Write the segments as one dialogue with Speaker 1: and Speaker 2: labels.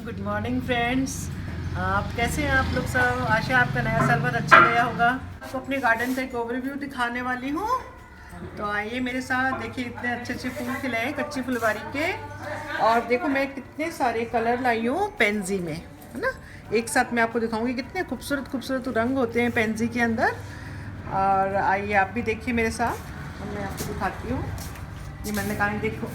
Speaker 1: Good morning friends. आप कैसे हैं आप लोग सब? आशा आपका नया साल बहुत अच्छा गया होगा। आपको अपने गार्डन का एक ओवरव्यू दिखाने वाली हूँ, तो आइए मेरे साथ। देखिए इतने अच्छे अच्छे फूल खिले हैं कच्ची फुलवारी के। और देखो मैं कितने सारे कलर लाई हूँ पेंजी में, है ना। एक साथ मैं आपको दिखाऊंगी कितने खूबसूरत खूबसूरत रंग होते हैं पेंजी के अंदर। और आइए आप भी देखिए मेरे साथ, और मैं आपको दिखाती हूँ। ये मैंने कहा देखो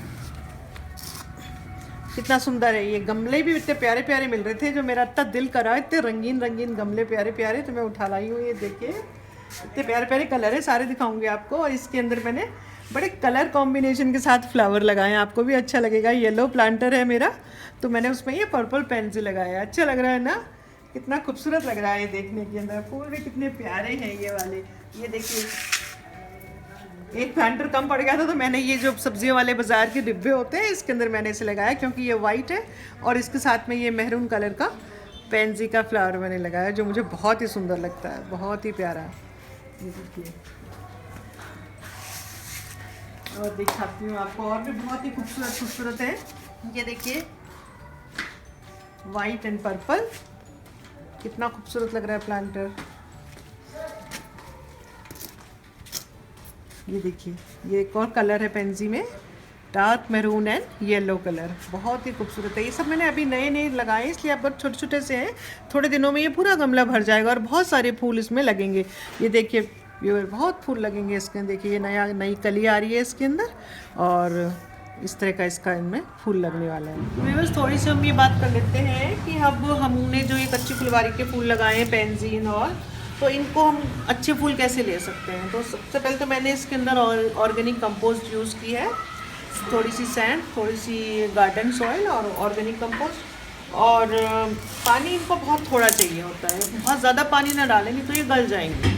Speaker 1: कितना सुंदर है। ये गमले भी इतने प्यारे प्यारे मिल रहे थे, जो मेरा इतना दिल करा। इतने रंगीन रंगीन गमले प्यारे प्यारे, तो मैं उठा लाई हूँ। ये देखिए इतने प्यारे प्यारे कलर है, सारे दिखाऊंगी आपको। और इसके अंदर मैंने बड़े कलर कॉम्बिनेशन के साथ फ्लावर लगाए हैं, आपको भी अच्छा लगेगा। येलो प्लांटर है मेरा, तो मैंने उसमें ये पर्पल पेंसिल से लगाया है। अच्छा लग रहा है ना, कितना खूबसूरत लग रहा है ये देखने के अंदर। फूल भी कितने प्यारे हैं ये वाले। ये देखिए एक प्लांटर कम पड़ गया था, तो मैंने ये जो सब्जियों वाले बाजार के डिब्बे होते हैं इसके अंदर मैंने इसे लगाया, क्योंकि ये वाइट है और इसके साथ में ये मेहरून कलर का पेंजी का फ्लावर मैंने लगाया, जो मुझे बहुत ही सुंदर लगता है, बहुत ही प्यारा। ये देखिए, और दिखाती हूँ आपको, और भी बहुत ही खूबसूरत खूबसूरत है। ये देखिए वाइट एंड पर्पल, कितना खूबसूरत लग रहा है प्लांटर। ये देखिए ये एक और कलर है पेंजी में, dark maroon and yellow colour, बहुत ही खूबसूरत है। ये सब मैंने अभी नए नए लगाए, इसलिए अब बहुत छोटे छोटे से हैं। थोड़े दिनों में ये पूरा गमला भर जाएगा और बहुत सारे फूल इसमें लगेंगे। ये देखिए ये बहुत फूल लगेंगे इसके अंदर। देखिए ये नई कली आ रही है इसके अंदर, और इस तरह का इसका इनमें फूल लगने वाला है। बस थोड़ी सी हम ये बात कर लेते हैं कि अब हमने जो ये कच्ची फुलवारी के फूल लगाए हैं पेंजीन, और तो इनको हम अच्छे फूल कैसे ले सकते हैं। तो सबसे पहले तो मैंने इसके अंदर ऑर्गेनिक कंपोस्ट यूज़ की है, थोड़ी सी सैंड, थोड़ी सी गार्डन सॉइल और ऑर्गेनिक कंपोस्ट। और पानी इनको बहुत थोड़ा चाहिए होता है, बहुत ज़्यादा पानी ना डालें नहीं तो ये गल जाएंगे।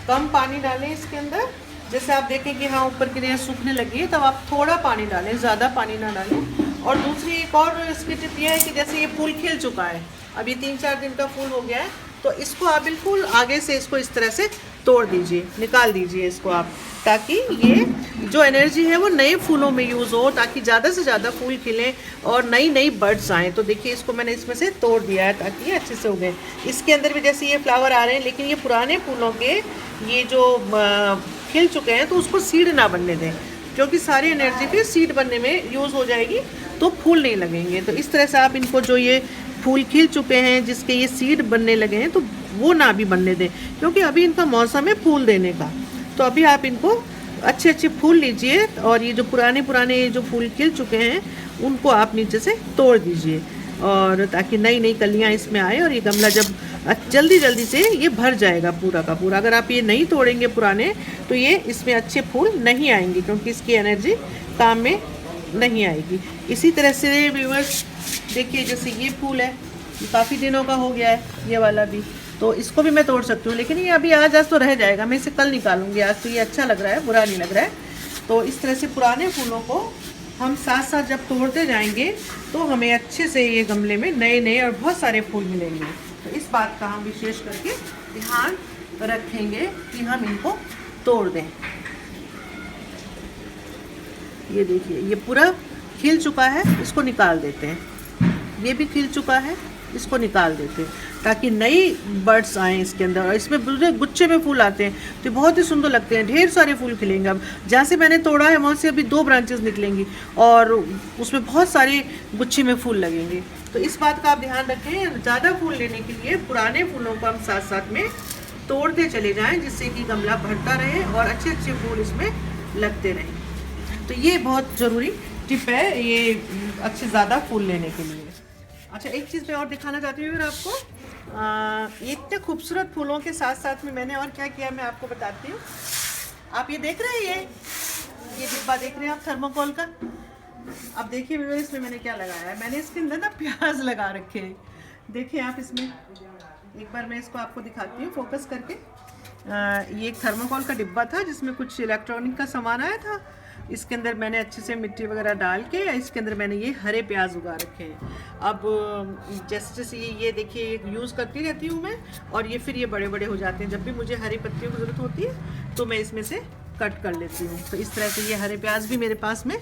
Speaker 1: कम पानी डालें इसके अंदर। जैसे आप देखें कि हाँ ऊपर की लेयर सूखने लगी है, तब आप थोड़ा पानी डालें, ज़्यादा पानी ना डालें। और दूसरी एक और इसकी टिप यह है कि जैसे ये फूल खिल चुका है, अब ये 3-4 दिन का फूल हो गया है, तो इसको आप बिल्कुल आगे से इसको इस तरह से तोड़ दीजिए, निकाल दीजिए इसको आप, ताकि ये जो एनर्जी है वो नए फूलों में यूज़ हो, ताकि ज़्यादा से ज़्यादा फूल खिलें और नई नई बर्ड्स आएँ। तो देखिए इसको मैंने इसमें से तोड़ दिया है ताकि ये अच्छे से उगें। इसके अंदर भी जैसे ये फ्लावर आ रहे हैं, लेकिन ये पुराने फूलों के ये जो खिल चुके हैं, तो उसको सीड ना बनने दें, क्योंकि सारी एनर्जी फिर सीड बनने में यूज़ हो जाएगी, तो फूल नहीं लगेंगे। तो इस तरह से आप इनको, जो ये फूल खिल चुके हैं जिसके ये सीड बनने लगे हैं, तो वो ना भी बनने दें, क्योंकि अभी इनका मौसम है फूल देने का। तो अभी आप इनको अच्छे अच्छे फूल लीजिए, और ये जो पुराने पुराने जो फूल खिल चुके हैं उनको आप नीचे से तोड़ दीजिए, और ताकि नई नई कलियां इसमें आए। और ये गमला जब जल्दी जल्दी से ये भर जाएगा पूरा का पूरा। अगर आप ये नहीं तोड़ेंगे पुराने, तो ये इसमें अच्छे फूल नहीं आएंगे, क्योंकि इसकी एनर्जी काम में नहीं आएगी। इसी तरह से व्यूअर्स देखिए, जैसे ये फूल है, ये काफ़ी दिनों का हो गया है ये वाला भी, तो इसको भी मैं तोड़ सकती हूँ, लेकिन ये अभी आज तो रह जाएगा, मैं इसे कल निकालूंगी। आज तो ये अच्छा लग रहा है, बुरा नहीं लग रहा है। तो इस तरह से पुराने फूलों को हम साथ साथ जब तोड़ते जाएंगे, तो हमें अच्छे से ये गमले में नए नए और बहुत सारे फूल मिलेंगे। तो इस बात का हम विशेष करके ध्यान रखेंगे कि हम इनको तोड़ दें। ये देखिए ये पूरा खिल चुका है, इसको निकाल देते हैं। ये भी खिल चुका है, इसको निकाल देते हैं, ताकि नई बर्ड्स आएँ इसके अंदर। और इसमें पूरे गुच्छे में फूल आते हैं, तो बहुत ही सुंदर लगते हैं, ढेर सारे फूल खिलेंगे। अब जहाँ से मैंने तोड़ा है वहाँ से अभी 2 ब्रांचेस निकलेंगी, और उसमें बहुत सारे गुच्छे में फूल लगेंगे। तो इस बात का आप ध्यान रखें, ज़्यादा फूल लेने के लिए पुराने फूलों को हम साथ साथ में तोड़ते चले जाएँ, जिससे कि गमला भरता रहे और अच्छे अच्छे फूल इसमें लगते रहें। तो ये बहुत ज़रूरी टिप है, ये अच्छे ज़्यादा फूल लेने के लिए। अच्छा, एक चीज़ मैं और दिखाना चाहती हूँ अगर आपको, ये इतने खूबसूरत फूलों के साथ साथ में मैंने और क्या किया मैं आपको बताती हूँ। आप ये देख रहे हैं, ये डिब्बा देख रहे हैं आप थर्मोकोल का। अब देखिए व्यूअर्स, इसमें मैंने क्या लगाया है। मैंने इसके अंदर ना प्याज लगा रखे हैं, देखिए आप इसमें। एक बार मैं इसको आपको दिखाती हूँ फोकस करके। ये एक थर्मोकोल का डिब्बा था जिसमें कुछ इलेक्ट्रॉनिक का सामान आया था। इसके अंदर मैंने अच्छे से मिट्टी वगैरह डाल के इसके अंदर मैंने ये हरे प्याज उगा रखे हैं। अब जैसे जैसे ये देखिए यूज़ करती रहती हूँ मैं, और ये फिर ये बड़े बड़े हो जाते हैं। जब भी मुझे हरी पत्तियों की ज़रूरत होती है तो मैं इसमें से कट कर लेती हूँ। तो इस तरह से ये हरे प्याज भी मेरे पास में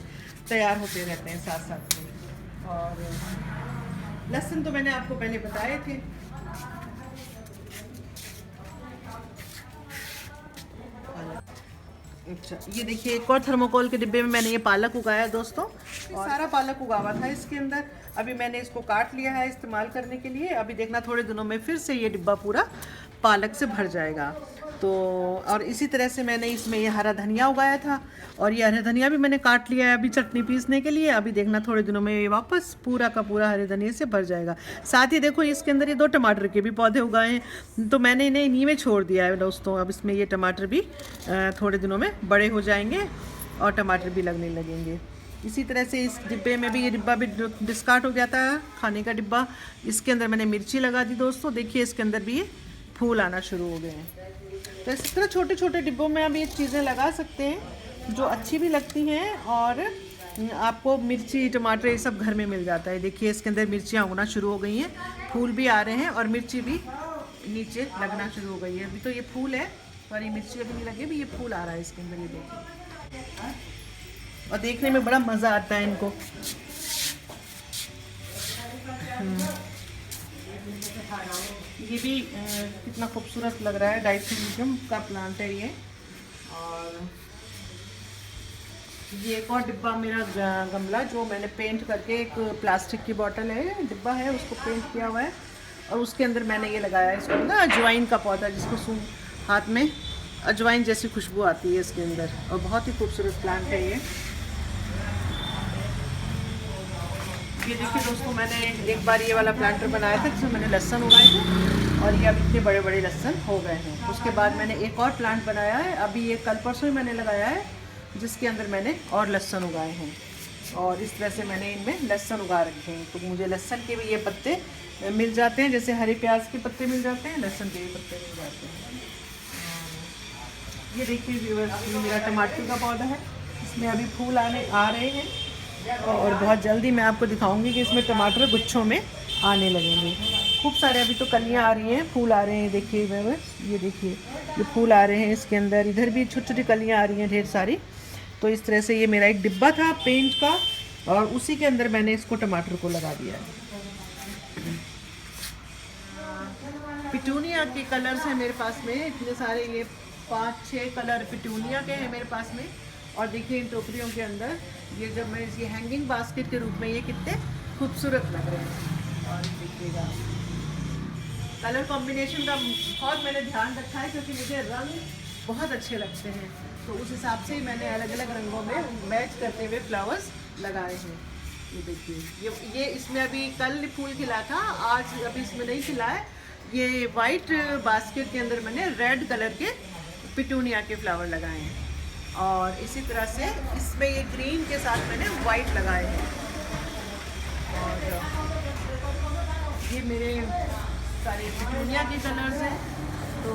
Speaker 1: तैयार होते रहते हैं साथ साथ में। और लहसुन तो मैंने आपको पहले बताए थे। अच्छा, ये देखिए एक और थर्मोकोल के डिब्बे में मैंने ये पालक उगाया है दोस्तों, और सारा पालक उगा हुआ था इसके अंदर। अभी मैंने इसको काट लिया है इस्तेमाल करने के लिए। अभी देखना थोड़े दिनों में फिर से ये डिब्बा पूरा पालक से भर जाएगा। तो और इसी तरह से मैंने इसमें ये हरा धनिया उगाया था, और ये हरा धनिया भी मैंने काट लिया है अभी चटनी पीसने के लिए। अभी देखना थोड़े दिनों में ये वापस पूरा का पूरा हरे धनिया से भर जाएगा। साथ ही देखो इसके अंदर ये 2 टमाटर के भी पौधे उगाए हैं, तो मैंने इन्हें इन्हीं में छोड़ दिया है दोस्तों। अब इसमें ये टमाटर भी थोड़े दिनों में बड़े हो जाएंगे और टमाटर भी लगने लगेंगे। इसी तरह से इस डिब्बे में भी, ये डिब्बा भी डिस्कार्ड हो गया था खाने का डिब्बा, इसके अंदर मैंने मिर्ची लगा दी दोस्तों। देखिए इसके अंदर भी ये फूल आना शुरू हो गए हैं। तो इस तरह छोटे छोटे डिब्बों में आप ये चीज़ें लगा सकते हैं जो अच्छी भी लगती हैं, और आपको मिर्ची टमाटर ये सब घर में मिल जाता है। देखिए इसके अंदर मिर्चियाँ उगना शुरू हो गई हैं, फूल भी आ रहे हैं और मिर्ची भी नीचे लगना शुरू हो गई है। अभी तो ये फूल है और ये मिर्ची अभी नहीं लगी, अभी ये फूल आ रहा है इसके अंदर, ये देखिए। और देखने में बड़ा मज़ा आता है इनको। ये भी कितना खूबसूरत लग रहा है, डाइथिलियम का प्लांट है ये। और ये एक और डिब्बा मेरा गमला जो मैंने पेंट करके, एक प्लास्टिक की बोतल है, डिब्बा है, उसको पेंट किया हुआ है, और उसके अंदर मैंने ये लगाया है इसको ना अजवाइन का पौधा, जिसको हाथ में अजवाइन जैसी खुशबू आती है इसके अंदर, और बहुत ही खूबसूरत प्लांट है ये। ये देखिए दोस्तों, मैंने एक बार ये वाला प्लांटर बनाया था जिसमें मैंने लहसुन उगाए थे, और ये अब इतने बड़े बड़े लहसुन हो गए हैं। उसके बाद मैंने एक और प्लांट बनाया है, अभी ये कल परसों ही मैंने लगाया है, जिसके अंदर मैंने और लहसुन उगाए हैं। और इस तरह से मैंने इनमें लहसुन उगा रखे हैं, तो मुझे लहसुन के भी ये पत्ते मिल जाते हैं, जैसे हरे प्याज के पत्ते मिल जाते हैं, लहसुन के भी पत्ते मिल जाते हैं। ये देखिए व्यूअर्स, ये मेरा टमाटर का पौधा है, इसमें अभी फूल आ रहे हैं, और बहुत जल्दी मैं आपको दिखाऊंगी कि इसमें टमाटर गुच्छों में आने लगेंगे। खूब सारे अभी तो कलियां आ रही हैं, फूल आ रहे हैं। देखिए व्यूअर्स, ये देखिए ये फूल आ रहे हैं इसके अंदर, इधर भी छोटी छोटी कलियां आ रही हैं ढेर सारी। तो इस तरह से ये मेरा एक डिब्बा था पेंट का, और उसी के अंदर मैंने इसको टमाटर को लगा दिया है। पिटूनिया के कलर्स हैं मेरे पास में इतने सारे, ये 5-6 कलर पिटूनिया के हैं मेरे पास में। और देखिए इन टोकरियों के अंदर ये जब मैं ये हैंगिंग बास्केट के रूप में ये कितने खूबसूरत लग रहे हैं। और देखिएगा कलर कॉम्बिनेशन का बहुत मैंने ध्यान रखा है, क्योंकि मुझे रंग बहुत अच्छे लगते हैं, तो उस हिसाब से ही मैंने अलग अलग रंगों में मैच करते हुए फ्लावर्स लगाए हैं। ये देखिए ये इसमें अभी कल फूल खिला था, आज अभी इसमें नहीं खिला है। ये वाइट बास्केट के अंदर मैंने रेड कलर के पिटूनिया के फ्लावर लगाए हैं, और इसी तरह से इसमें ये ग्रीन के साथ मैंने वाइट लगाए हैं। और ये मेरे सारे पिटूनिया के कलर्स हैं। तो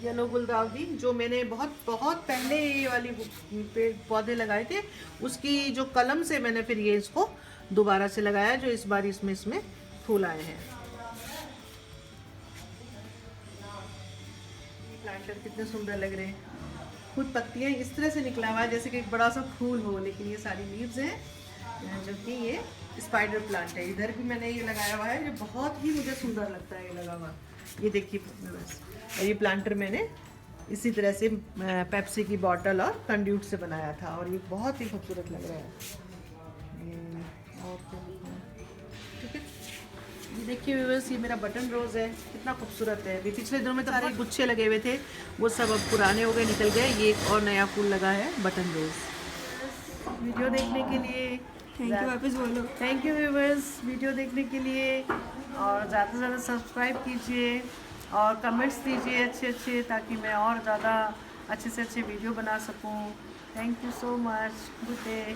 Speaker 1: येलो गुलदाउदी जो मैंने बहुत बहुत पहले ये वाली पेड़ पौधे लगाए थे, उसकी जो कलम से मैंने फिर ये इसको दोबारा से लगाया, जो इस बार इसमें फूल आए हैं। प्लांटर कितने सुंदर लग रहे हैं, खुद पत्तियां इस तरह से निकला हुआ है जैसे कि एक बड़ा सा फूल हो, लेकिन ये सारी लीव्स हैं, जो कि ये स्पाइडर प्लांट है। इधर भी मैंने ये लगाया हुआ है, जो बहुत ही मुझे सुंदर लगता है ये लगा हुआ। ये देखिए बस, ये प्लांटर मैंने इसी तरह से पेप्सी की बोतल और कंड्यूट से बनाया था, और ये बहुत ही खूबसूरत लग रहा है। और ठीक है, ये देखिए व्यूअर्स, ये मेरा बटन रोज़ है, कितना खूबसूरत है। अभी पिछले दिनों में तो सारे गुच्छे लगे हुए थे, वो सब अब पुराने हो गए, निकल गए। ये एक और नया फूल लगा है, बटन रोज़। वीडियो देखने के लिए
Speaker 2: थैंक यू, वापस बोलो।
Speaker 1: थैंक यू व्यूअर्स, वीडियो देखने के लिए, और ज़्यादा से ज़्यादा सब्सक्राइब कीजिए और कमेंट्स दीजिए अच्छे अच्छे, ताकि मैं और ज़्यादा अच्छे से अच्छे वीडियो बना सकूं। Thank you so much, good day.